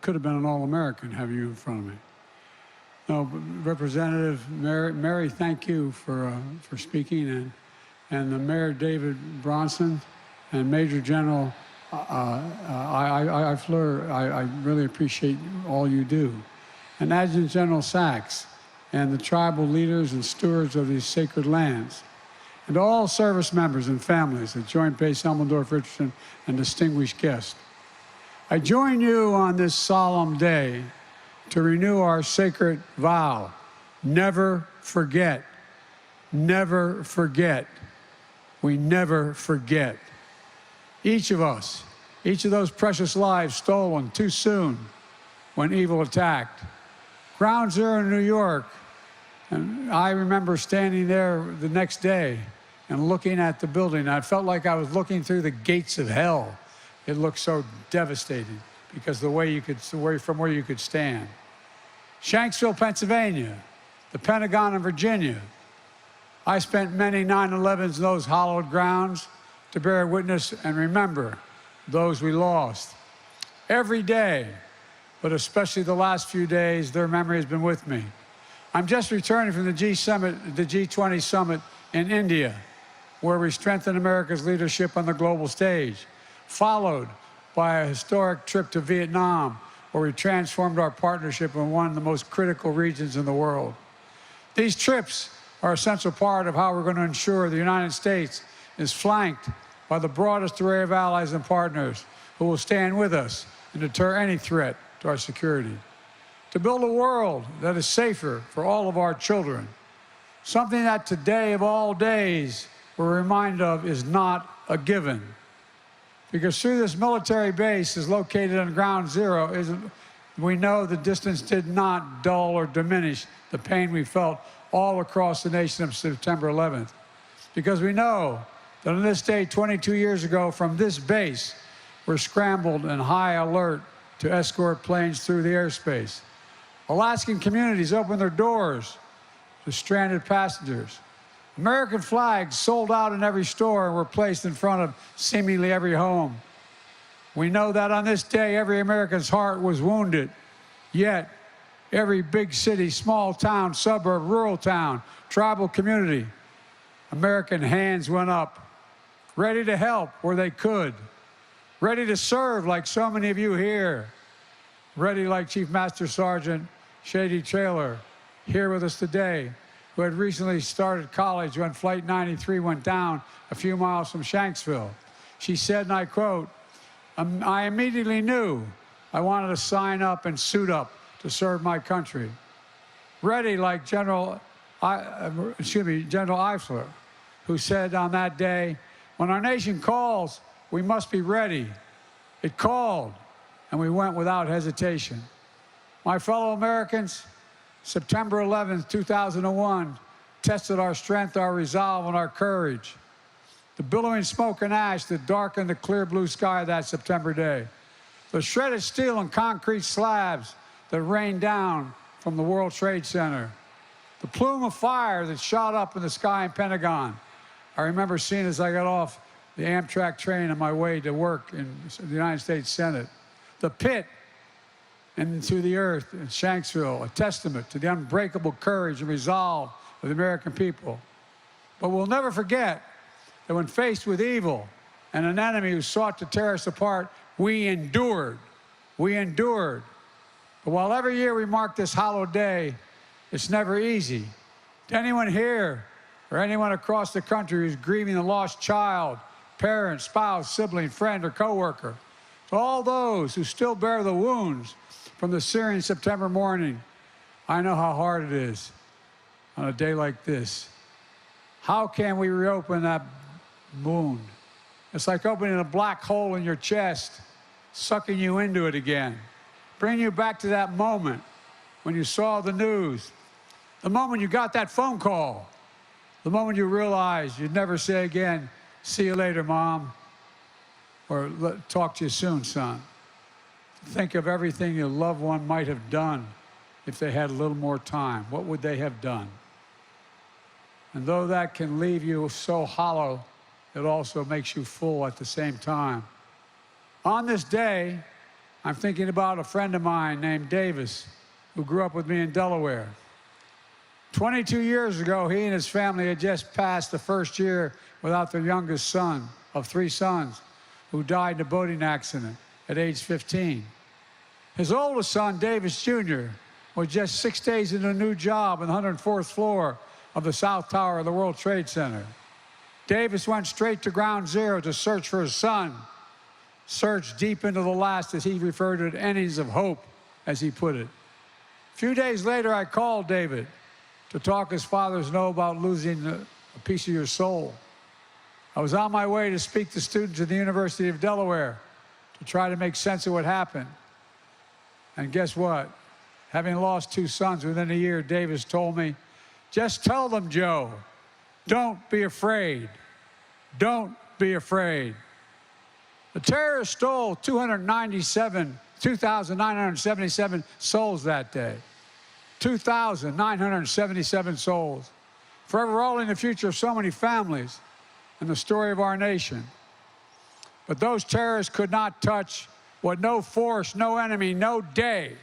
could have been an All-American having you in front of me. No, Representative Mary, thank you for speaking, and the Mayor David Bronson and Major General Fleur, I really appreciate all you do. And Adjutant General Sachs and the tribal leaders and stewards of these sacred lands, and all service members and families at Joint Base Elmendorf-Richardson and distinguished guests. I join you on this solemn day to renew our sacred vow: never forget, never forget. We never forget. Each of us, each of those precious lives stolen too soon when evil attacked. Ground Zero in New York, and I remember standing there the next day and looking at the building. I felt like I was looking through the gates of hell. It looked so devastating because the way you could, from where you could stand. Shanksville, Pennsylvania, the Pentagon in Virginia. I spent many 9/11s in those hallowed grounds to bear witness and remember those we lost. Every day, but especially the last few days, their memory has been with me. I'm just returning from the G20 summit in India, where we strengthened America's leadership on the global stage, followed by a historic trip to Vietnam, where we transformed our partnership in one of the most critical regions in the world. These trips are an essential part of how we're going to ensure the United States is flanked by the broadest array of allies and partners who will stand with us and deter any threat to our security. To build a world that is safer for all of our children, something that today of all days we're reminded of is not a given. Because through this military base is located on Ground Zero, we know the distance did not dull or diminish the pain we felt all across the nation of September 11th. Because we know that on this day 22 years ago from this base, we're scrambled in high alert to escort planes through the airspace. Alaskan communities opened their doors to stranded passengers. American flags sold out in every store and were placed in front of seemingly every home. We know that on this day, every American's heart was wounded, yet every big city, small town, suburb, rural town, tribal community, American hands went up, ready to help where they could, ready to serve like so many of you here, ready like Chief Master Sergeant Shady Traylor here with us today, who had recently started college when Flight 93 went down a few miles from Shanksville. She said, and I quote, "I immediately knew I wanted to sign up and suit up to serve my country." Ready like General Eifler, who said on that day, "When our nation calls, we must be ready." It called, and we went without hesitation. My fellow Americans, September 11th, 2001, tested our strength, our resolve, and our courage. The billowing smoke and ash that darkened the clear blue sky that September day. The shredded steel and concrete slabs that rained down from the World Trade Center. The plume of fire that shot up in the sky in Pentagon. I remember seeing as I got off the Amtrak train on my way to work in the United States Senate. The pit into the earth in Shanksville, a testament to the unbreakable courage and resolve of the American people. But we'll never forget that when faced with evil and an enemy who sought to tear us apart, we endured. We endured. But while every year we mark this hallowed day, it's never easy. To anyone here or anyone across the country who's grieving a lost child, parent, spouse, sibling, friend, or coworker, to all those who still bear the wounds from the searing September morning, I know how hard it is on a day like this. How can we reopen that wound? It's like opening a black hole in your chest, sucking you into it again, bringing you back to that moment when you saw the news, the moment you got that phone call, the moment you realized you'd never say again, "See you later, Mom," or "Talk to you soon, son." Think of everything your loved one might have done if they had a little more time. What would they have done? And though that can leave you so hollow, it also makes you full at the same time. On this day, I'm thinking about a friend of mine named Davis, who grew up with me in Delaware. 22 years ago, he and his family had just passed the first year without their youngest son of 3 sons, who died in a boating accident at age 15. His oldest son, Davis Jr., was just 6 days into a new job on the 104th floor of the South Tower of the World Trade Center. Davis went straight to ground zero to search for his son, search deep into the last, as he referred to it, innings of hope, as he put it. A few days later, I called David to talk, as fathers know, about losing a piece of your soul. I was on my way to speak to students at the University of Delaware to try to make sense of what happened. And guess what? Having lost 2 sons within a year, Davis told me, "Just tell them, Joe, don't be afraid. Don't be afraid." The terrorists stole 2,977 souls that day. 2,977 souls, forever rolling the future of so many families and the story of our nation. But those terrorists could not touch what no force, no enemy, no day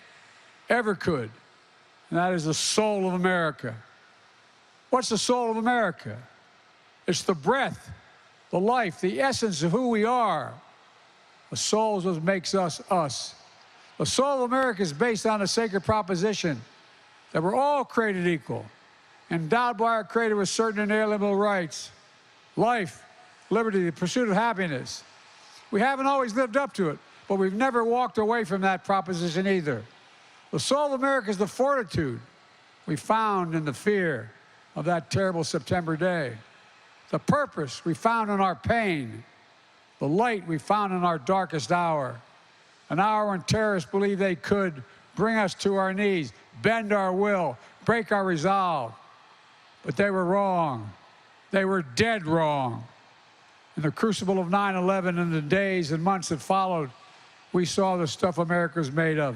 ever could, and that is the soul of America. What's the soul of America? It's the breath, the life, the essence of who we are. The soul is what makes us us. The soul of America is based on a sacred proposition that we're all created equal, endowed by our Creator with certain inalienable rights: life, liberty, the pursuit of happiness. We haven't always lived up to it, but we've never walked away from that proposition either. The soul of America is the fortitude we found in the fear of that terrible September day, the purpose we found in our pain, the light we found in our darkest hour, an hour when terrorists believed they could bring us to our knees, bend our will, break our resolve. But they were wrong. They were dead wrong. In the crucible of 9/11 and the days and months that followed, we saw the stuff America was made of.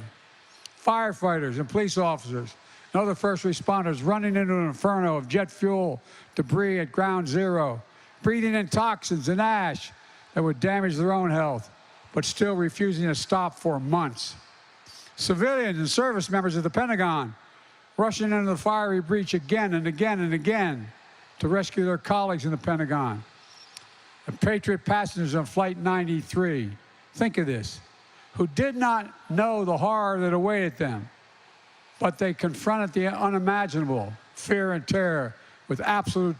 Firefighters and police officers and other first responders running into an inferno of jet fuel debris at ground zero, breathing in toxins and ash that would damage their own health, but still refusing to stop for months. Civilians and service members of the Pentagon rushing into the fiery breach again and again and again to rescue their colleagues in the Pentagon. The Patriot passengers on Flight 93, think of this, who did not know the horror that awaited them, but they confronted the unimaginable, fear and terror, with absolute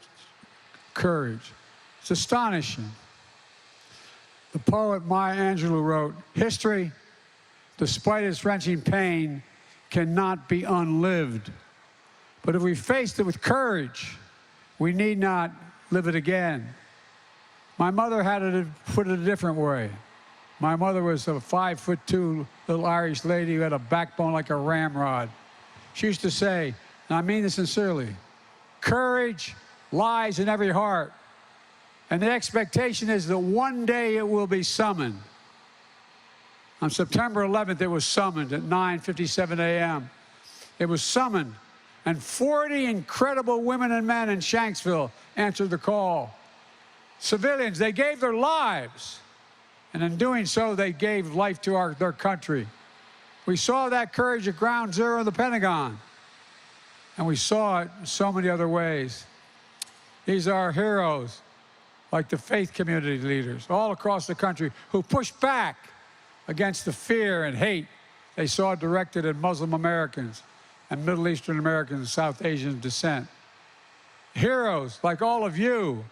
courage. It's astonishing. The poet Maya Angelou wrote, "History, despite its wrenching pain, cannot be unlived. But if we faced it with courage, we need not live it again." My mother had it put it a different way. My mother was a 5'2" little Irish lady who had a backbone like a ramrod. She used to say, and I mean this sincerely, "Courage lies in every heart, and the expectation is that one day it will be summoned." On September 11th, it was summoned at 9:57 a.m. It was summoned, and 40 incredible women and men in Shanksville answered the call. Civilians, they gave their lives, and in doing so, they gave life to their country. We saw that courage at ground zero in the Pentagon, and we saw it in so many other ways. These are our heroes, like the faith community leaders all across the country, who pushed back against the fear and hate they saw directed at Muslim Americans and Middle Eastern Americans of South Asian descent. Heroes like all of you,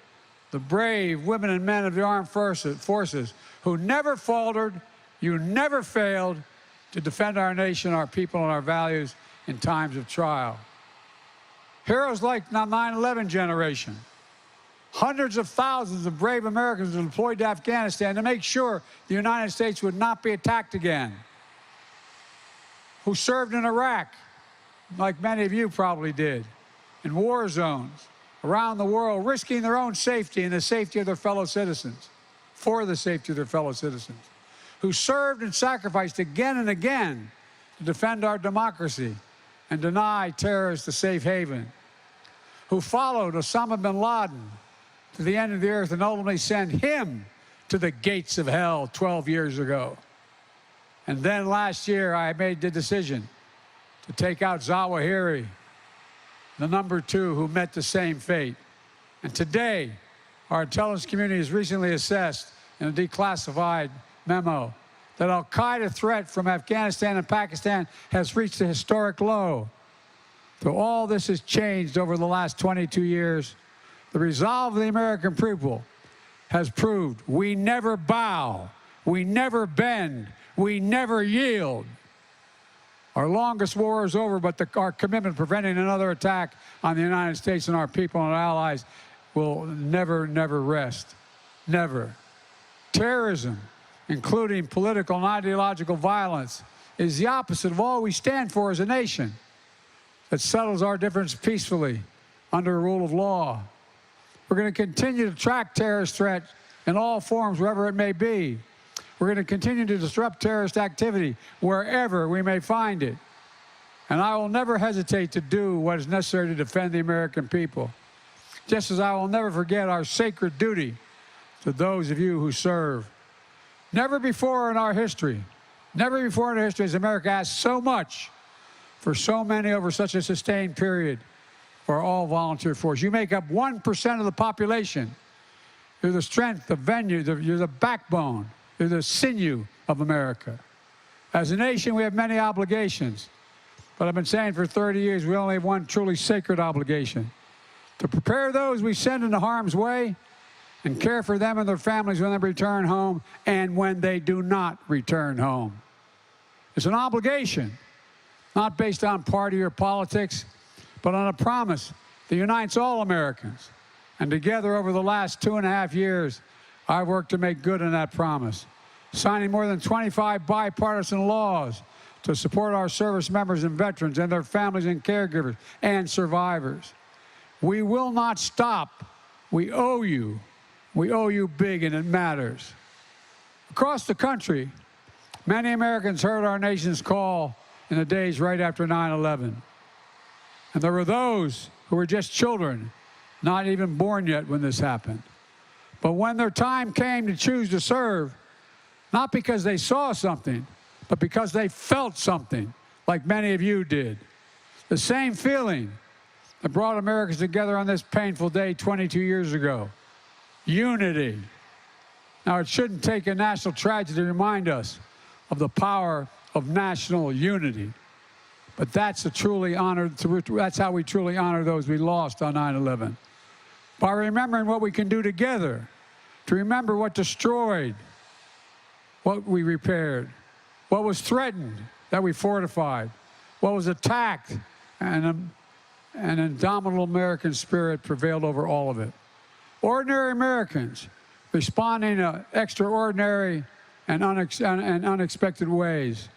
the brave women and men of the armed forces who never faltered, you never failed to defend our nation, our people, and our values in times of trial. Heroes like the 9/11 generation, hundreds of thousands of brave Americans were deployed to Afghanistan to make sure the United States would not be attacked again, who served in Iraq, like many of you probably did, in war zones around the world, risking their own safety and the safety of their fellow citizens, for the safety of their fellow citizens, who served and sacrificed again and again to defend our democracy and deny terrorists a safe haven, who followed Osama bin Laden to the end of the earth and ultimately sent him to the gates of hell 12 years ago. And then last year, I made the decision to take out Zawahiri, the #2 who met the same fate. And today, our intelligence community has recently assessed in a declassified memo that al-Qaeda threat from Afghanistan and Pakistan has reached a historic low. So all this has changed over the last 22 years. The resolve of the American people has proved we never bow, we never bend, we never yield. Our longest war is over, but our commitment to preventing another attack on the United States and our people and our allies will never, never rest. Never. Terrorism, including political and ideological violence, is the opposite of all we stand for as a nation that settles our difference peacefully under a rule of law. We're going to continue to track terrorist threats in all forms, wherever it may be. We're going to continue to disrupt terrorist activity wherever we may find it. And I will never hesitate to do what is necessary to defend the American people, just as I will never forget our sacred duty to those of you who serve. Never before in our history has America asked so much for so many over such a sustained period for our all-volunteer force. You make up 1% of the population. You're the strength, the venue, you're the backbone, you're the sinew of America. As a nation, we have many obligations. But I've been saying for 30 years, we only have one truly sacred obligation: to prepare those we send into harm's way and care for them and their families when they return home and when they do not return home. It's an obligation, not based on party or politics, but on a promise that unites all Americans. And together, over the last 2.5 years, I've worked to make good on that promise, signing more than 25 bipartisan laws to support our service members and veterans and their families and caregivers and survivors. We will not stop. We owe you. We owe you big, and it matters. Across the country, many Americans heard our nation's call in the days right after 9/11. And there were those who were just children, not even born yet when this happened. But when their time came to choose to serve, not because they saw something, but because they felt something, like many of you did. The same feeling that brought Americans together on this painful day 22 years ago. Unity. Now, it shouldn't take a national tragedy to remind us of the power of national unity. But that's how we truly honor those we lost on 9/11. By remembering what we can do together, to remember what destroyed, what we repaired, what was threatened, that we fortified, what was attacked, and an indomitable American spirit prevailed over all of it. Ordinary Americans responding to extraordinary and unexpected ways.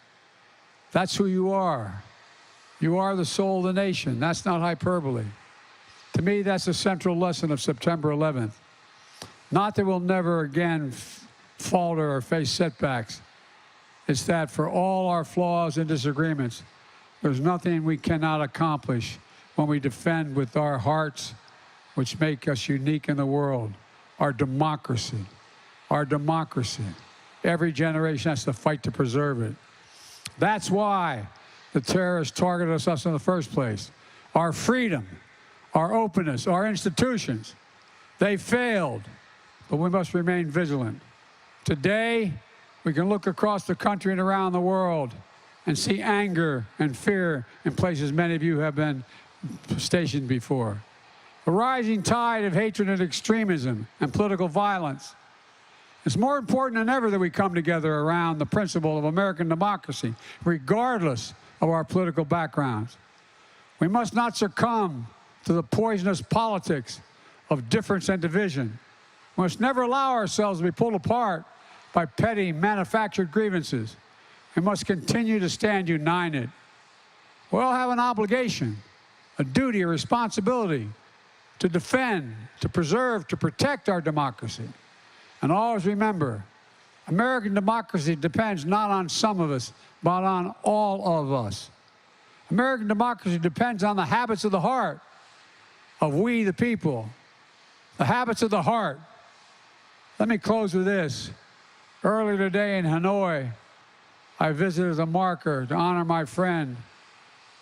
That's who you are. You are the soul of the nation. That's not hyperbole. To me, that's the central lesson of September 11th. Not that we'll never again falter or face setbacks. It's that for all our flaws and disagreements, there's nothing we cannot accomplish when we defend with our hearts, which make us unique in the world, our democracy. Our democracy. Every generation has to fight to preserve it. That's why the terrorists targeted us in the first place. Our freedom, our openness, our institutions, they failed, but we must remain vigilant. Today, we can look across the country and around the world and see anger and fear in places many of you have been stationed before. A rising tide of hatred and extremism and political violence. It's more important than ever that we come together around the principle of American democracy, regardless of our political backgrounds. We must not succumb to the poisonous politics of difference and division. We must never allow ourselves to be pulled apart by petty manufactured grievances. We must continue to stand united. We all have an obligation, a duty, a responsibility to defend, to preserve, to protect our democracy. And always remember, American democracy depends not on some of us, but on all of us. American democracy depends on the habits of the heart of we the people. The habits of the heart. Let me close with this. Earlier today in Hanoi, I visited a marker to honor my friend,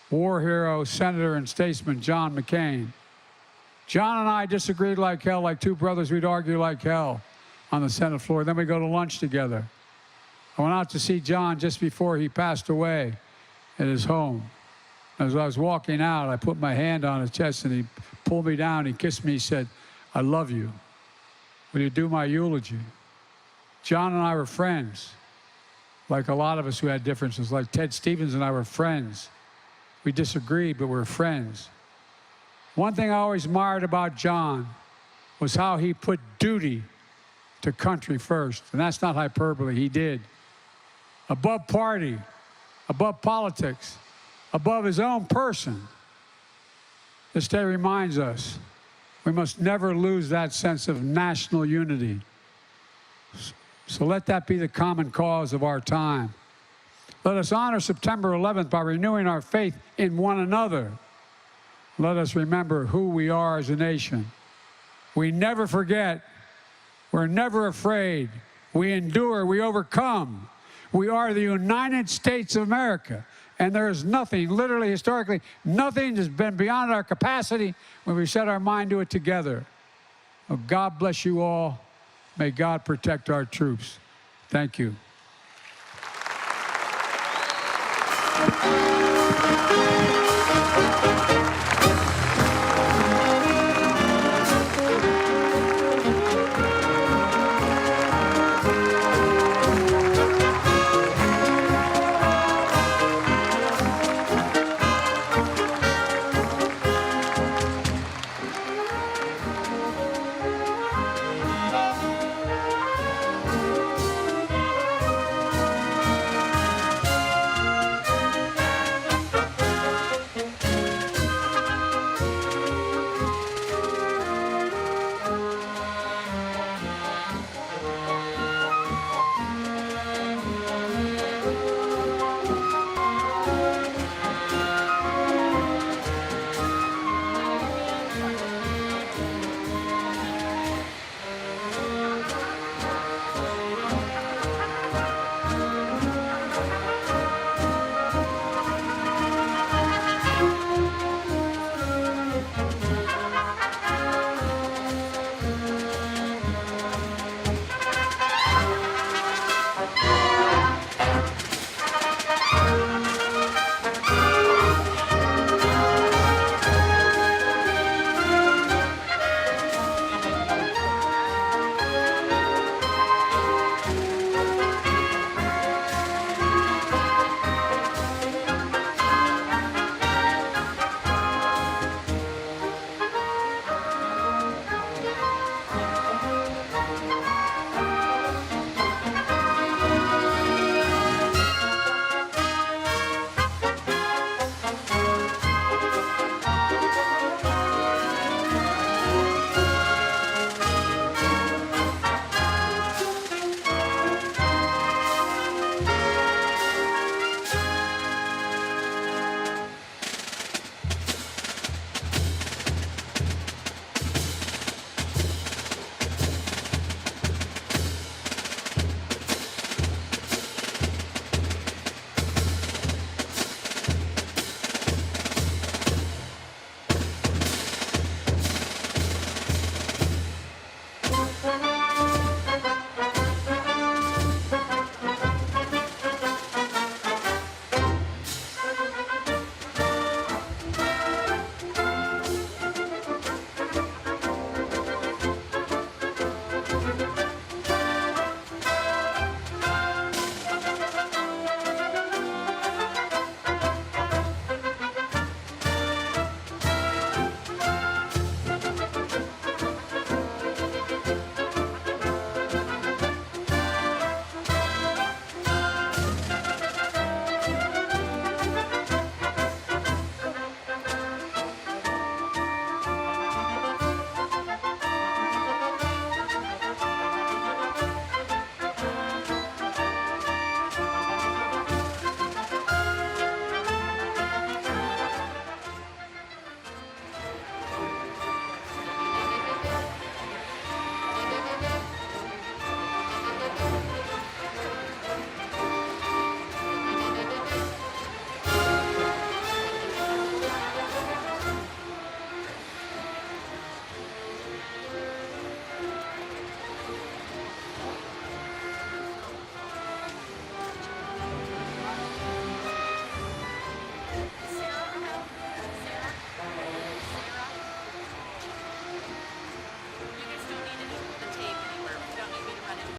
war hero, senator, and statesman John McCain. John and I disagreed like hell, like two brothers. We'd argue like hell on the Senate floor. Then we'd go to lunch together. I went out to see John just before he passed away at his home. As I was walking out, I put my hand on his chest, and he pulled me down. He kissed me. He said, "I love you. Will you do my eulogy?" John and I were friends, like a lot of us who had differences. Like Ted Stevens and I were friends. We disagreed, but we're friends. One thing I always admired about John was how he put duty to country first. And that's not hyperbole. He did. Above party, above politics, above his own person. This day reminds us we must never lose that sense of national unity. So let that be the common cause of our time. Let us honor September 11th by renewing our faith in one another. Let us remember who we are as a nation. We never forget. We're never afraid. We endure. We overcome. We are the United States of America. And there is nothing, literally, historically, nothing has been beyond our capacity when we set our mind to it together. Well, God bless you all. May God protect our troops. Thank you.